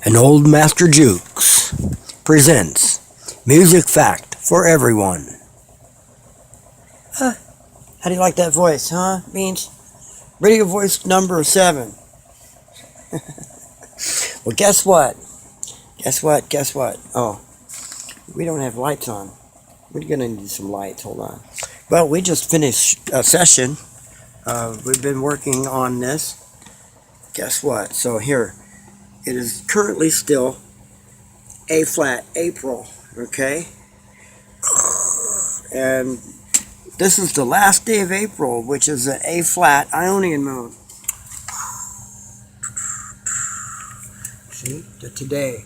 And Old Master Jukes presents Music Fact for Everyone. How do you like that voice, huh? Means radio voice number 7. Well, guess what? Guess what? Oh, we don't have lights on. We're going to need some lights. Hold on. Well, we just finished a session. We've been working on this. Guess what? So here, it is currently still A flat April, okay? And this is the last day of April, which is an A flat Ionian mode. See, today,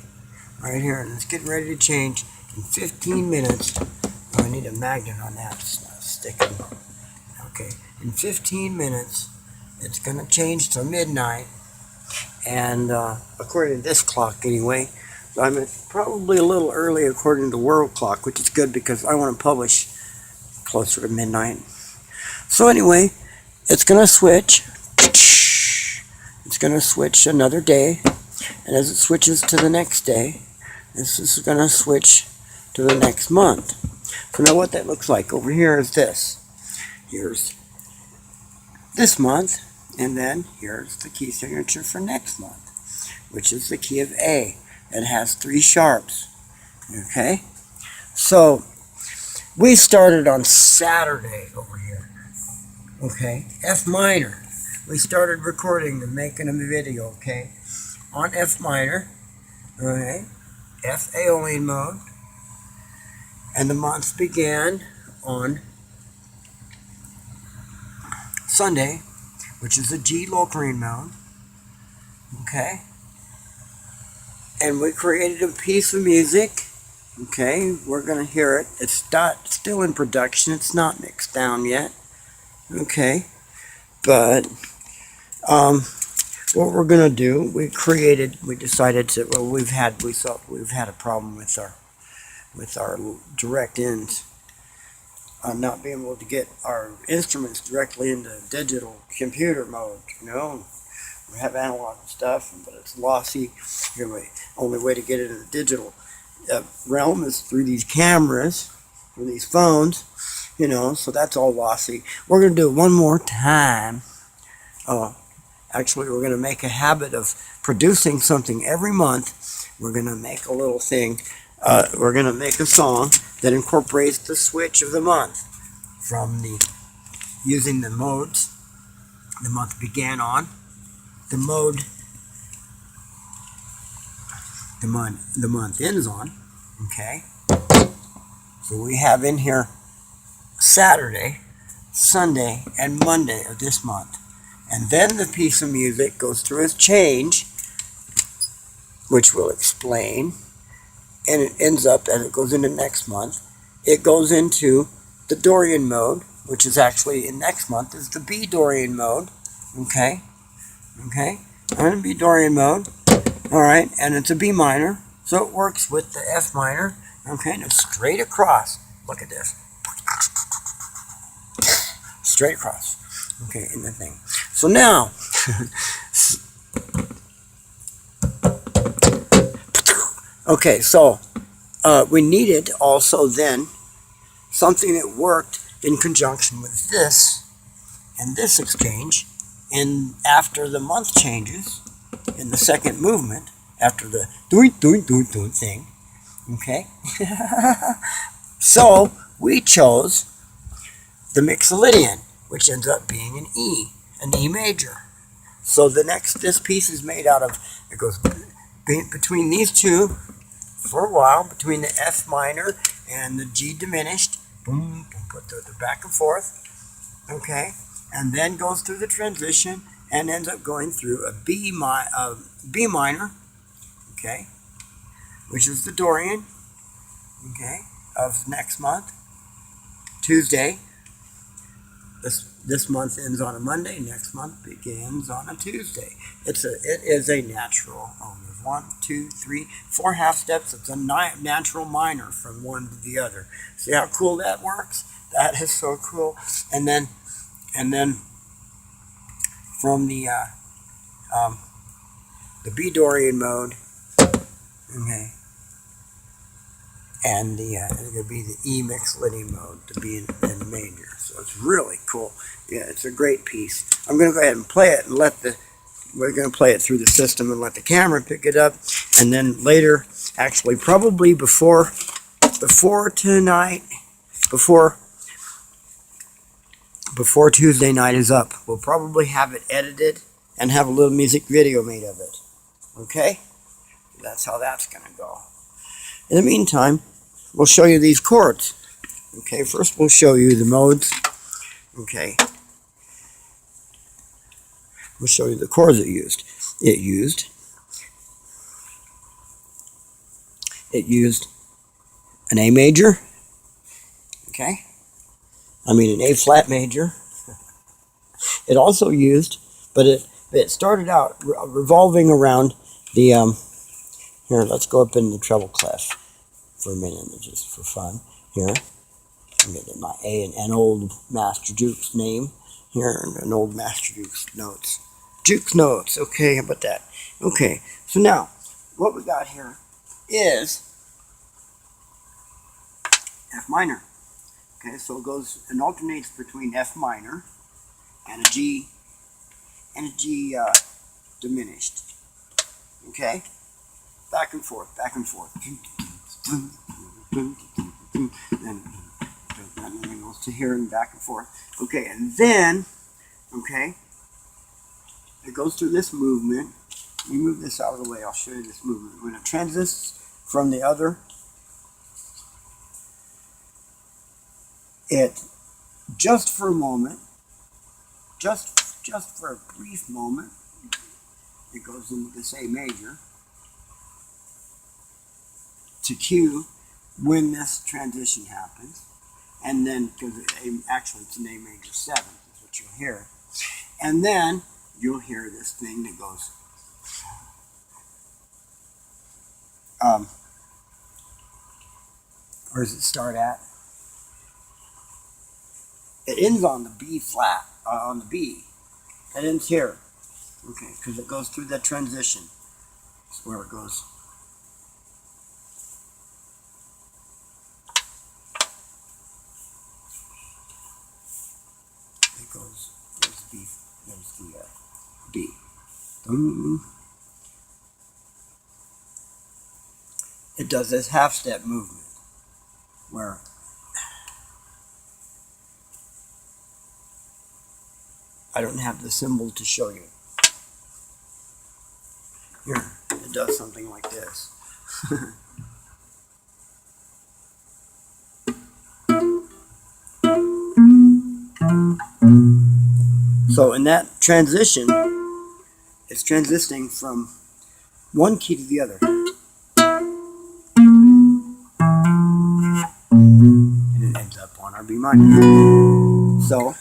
right here, and it's getting ready to change in 15 minutes. Oh, I need a magnet on that. It's not sticking. Okay, in 15 minutes, it's going to change to midnight. And according to this clock anyway, I'm probably a little early according to world clock, which is good because I want to publish closer to midnight. So anyway, it's going to switch. It's going to switch another day. And as it switches to the next day, this is going to switch to the next month. So now what that looks like over here is this. Here's this month. And then here's the key signature for next month, which is the key of A. It has 3 sharps. Okay? So we started on Saturday over here. Okay? F minor. We started recording and making a video, okay? On F minor. Okay? F Aeolian mode. And the month began on Sunday, which is a G Locrian mode, okay? And we created a piece of music, okay? We're going to hear it. It's still in production. It's not mixed down yet, okay? But what we're going to do, we decided to, well, we've had a problem with our direct ends. Not being able to get our instruments directly into digital computer mode, you know. We have analog stuff, but it's lossy. The only way to get it in the digital realm is through these cameras, through these phones, you know, so that's all lossy. We're going to do it one more time. Actually, we're going to make a habit of producing something every month. We're going to make a little thing. We're going to make a song that incorporates the switch of the month from using the modes the month began on, the mode the month ends on, okay? So we have in here Saturday, Sunday, and Monday of this month. And then the piece of music goes through its change, which we'll explain. And it ends up, as it goes into next month, it goes into the Dorian mode, which is actually in next month is the B Dorian mode, okay, and B Dorian mode, all right, and it's a B minor, so it works with the F minor, okay, and it's straight across. Look at this, straight across, okay, in the thing. So now. Okay, so we needed also then something that worked in conjunction with this and this exchange. And after the month changes, in the second movement, after the doing thing, okay? So we chose the Mixolydian, which ends up being an E major. So this piece is made out of, it goes between these two, for a while, between the F minor and the G diminished, boom, put the back and forth, okay, and then goes through the transition and ends up going through a B minor, okay, which is the Dorian, okay, of next month, Tuesday. This month ends on a Monday. Next month begins on a Tuesday. It is a natural. There's 1, 2, 3, 4 half steps. It's a natural minor from one to the other. See how cool that works? That is so cool. And then from the B Dorian mode, Okay. And it's going to be the E mixolydian mode to be in major. So it's really cool. Yeah, it's a great piece. I'm going to go ahead and play it and we're going to play it through the system and let the camera pick it up. And then later, actually probably before tonight, before Tuesday night is up, we'll probably have it edited and have a little music video made of it. Okay? That's how that's going to go. In the meantime, we'll show you these chords. Okay, first we'll show you the modes. Okay. We'll show you the chords it used. It used an A major. Okay. I mean an A flat major. It also used, but it started out revolving around the here, let's go up in the treble clef for a minute, just for fun. Here, I'm getting my A and an old Master Duke's name. Here, an old Master Duke's notes. Duke's notes, okay, how about that? Okay, so now, what we got here is F minor. Okay, so it goes and alternates between F minor and a G diminished. Okay? Back and forth, back and forth. And then it goes to here and back and forth. Okay, and then, okay, it goes through this movement. Let me move this out of the way, I'll show you this movement. When it transits from the other, it, just for a moment, just for a brief moment, it goes into this A major to Q when this transition happens, and then, because actually it's an A major 7, is what you'll hear, and then you'll hear this thing that goes, where does it start at? It ends on the B flat, on the B. It ends here, okay, because it goes through that transition. That's where it goes. It goes, there's B, there's the B. It does this half-step movement, where I don't have the symbol to show you. Here, it does something like this. So in that transition, it's transitioning from one key to the other. And it ends up on our B minor. So,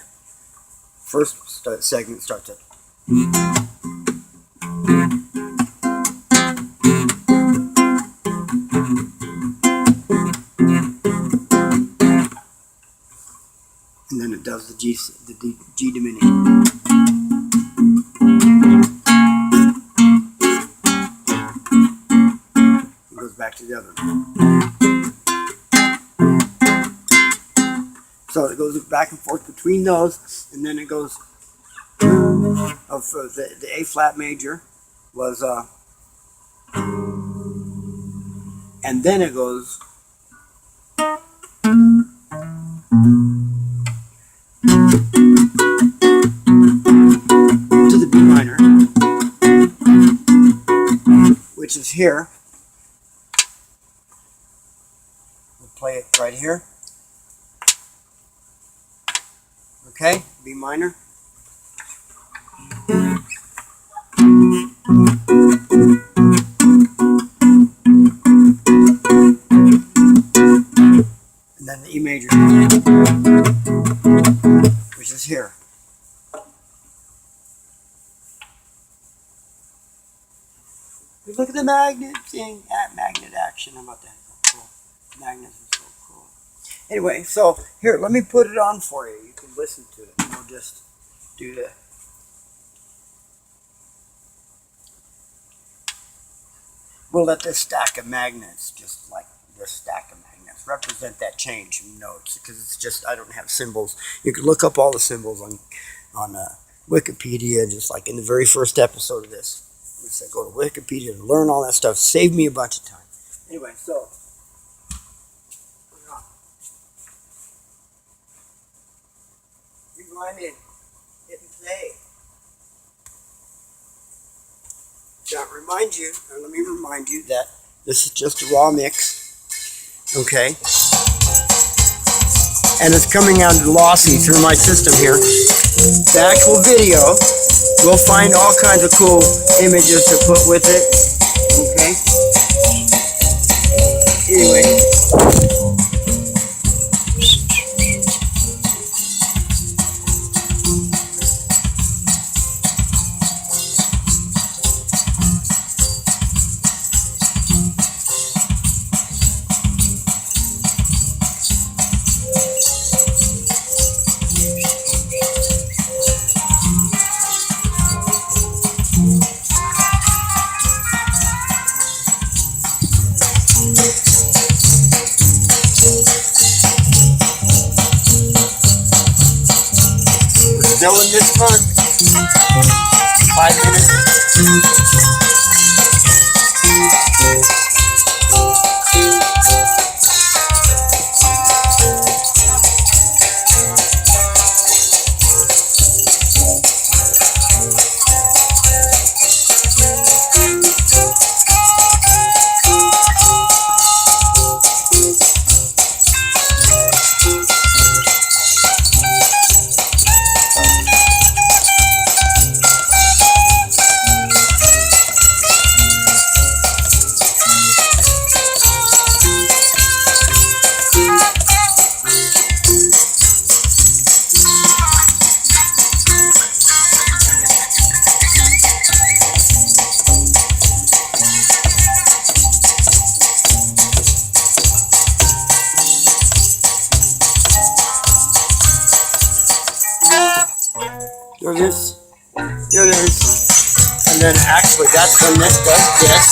first segment starts at and then it does the G diminished. It goes back to the other. So it goes back and forth between those, and then it goes of the A flat major was and then it goes to the B minor, which is here. We'll play it right here. Okay, B minor. And then the E major, which is here. Look at the magnet thing, magnet action. How about that? Cool. Magnets are so cool. Anyway, so here, let me put it on for you. You can listen to it. And we'll just do the. we'll let this stack of magnets, just like this stack of magnets, represent that change in notes, because it's just, I don't have symbols. You can look up all the symbols on Wikipedia, just like in the very first episode of this. We said go to Wikipedia to learn all that stuff. Saved me a bunch of time. Anyway, so rewind it, hit play. Now, let me remind you that this is just a raw mix, okay? And it's coming out lossy through my system here. The actual video, we'll find all kinds of cool images to put with it, okay? Anyway. Still in this fun. 5 minutes. Here it is. And then actually that's when this does this.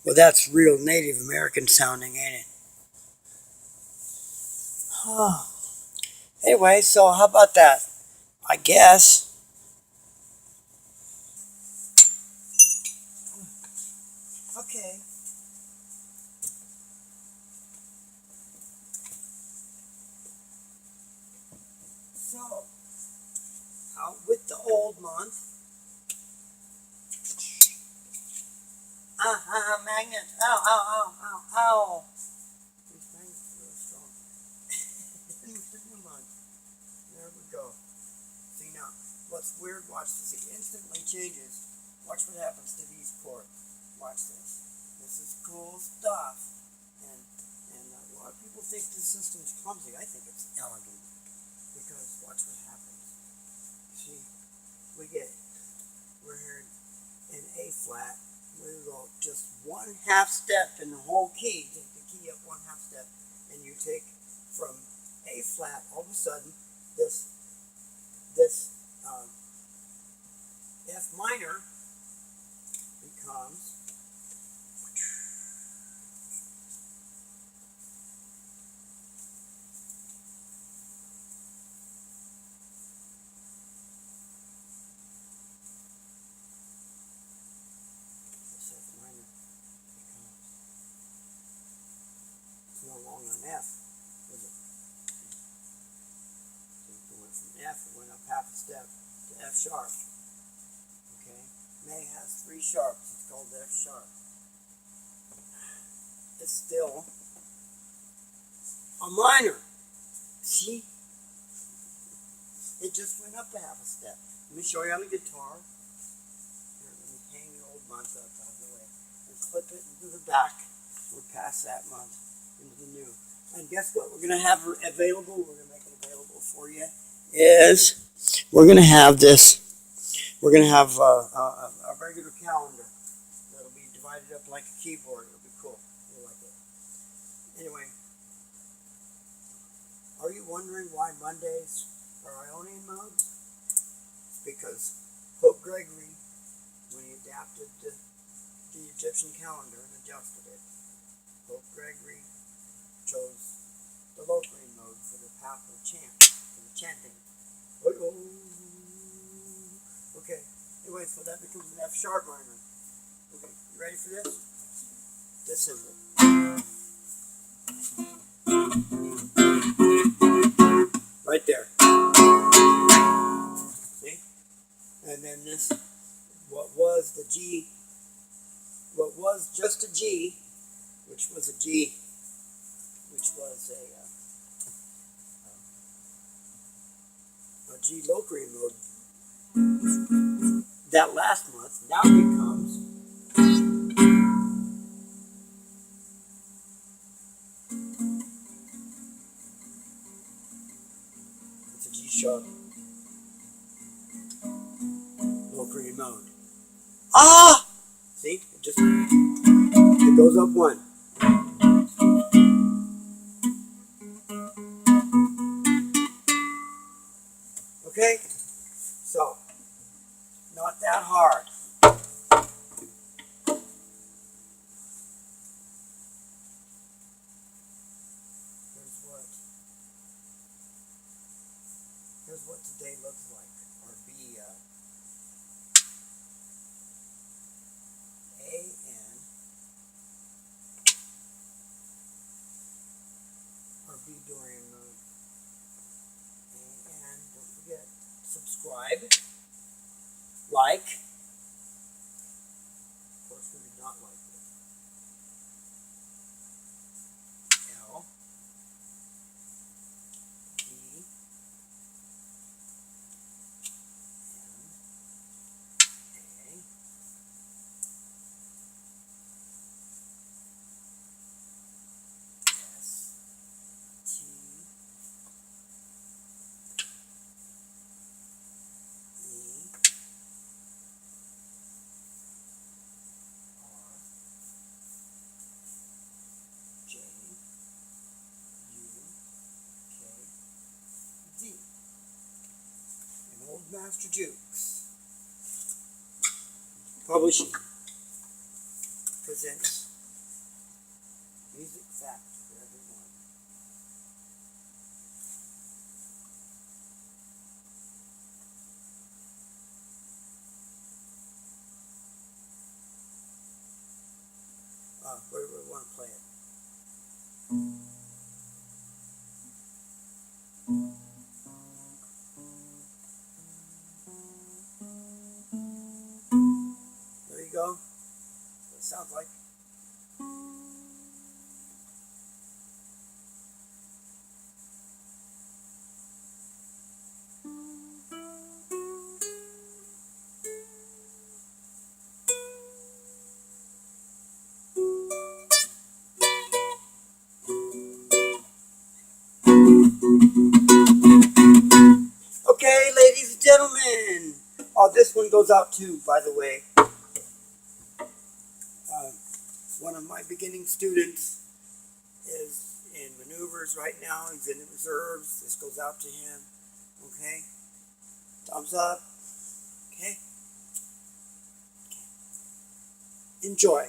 Well, that's real Native American sounding, ain't it? Oh. Anyway, so how about that? I guess. Okay. So, out with the old month. Magnet. Ow, ow, ow, ow, ow. These magnets are really strong. With the new month. There we go. See now, what's weird, watch this. It instantly changes. Watch what happens to these ports. Watch this. This is cool stuff. And a lot of people think this system's clumsy. I think it's elegant. Because watch what happens. See, we're here in A flat. We go just 1/2 step in the whole key. Take the key up 1/2 step, and you take from A flat. All of a sudden, this F minor becomes no longer an F, was it? So it went from F, it went up 1/2 step to F sharp. Okay? May has 3 sharps, it's called F sharp. It's still a minor. See? It just went up 1/2 step. Let me show you on the guitar. Here, let me hang the old month up out of the way and clip it into the back. We're past that month. Into the new. And guess what we're going to have available? We're going to make it available for you. Is we're going to have this. We're going to have a regular calendar that'll be divided up like a keyboard. It'll be cool. You'll like it. Anyway, are you wondering why Mondays are Ionian mode? It's because Pope Gregory, when he adapted the Egyptian calendar and adjusted it, Pope Gregory chose the Locrian mode for the papal chant, for the chanting. Okay, anyway, so that becomes an F sharp minor. Okay, you ready for this? This symbol. Right there. See? And then this, what was the G, what was just a G, which was a G, which was a G Locrian mode. That last month now becomes it's a G sharp Locrian mode. Ah! See? It goes up 1. Okay, so not that hard. Here's what today looks like. Or B A-N or B Dorian Mode. And don't forget, subscribe, like. Of course, we did not like this. L, D, N, A. Master Jukes Publishing presents Where do we want to play it? There you go. It sounds like. Okay, ladies and gentlemen. Oh, this one goes out too, by the way. One of my beginning students is in maneuvers right now. He's in the reserves. This goes out to him. Okay? Thumbs up. Okay? Enjoy.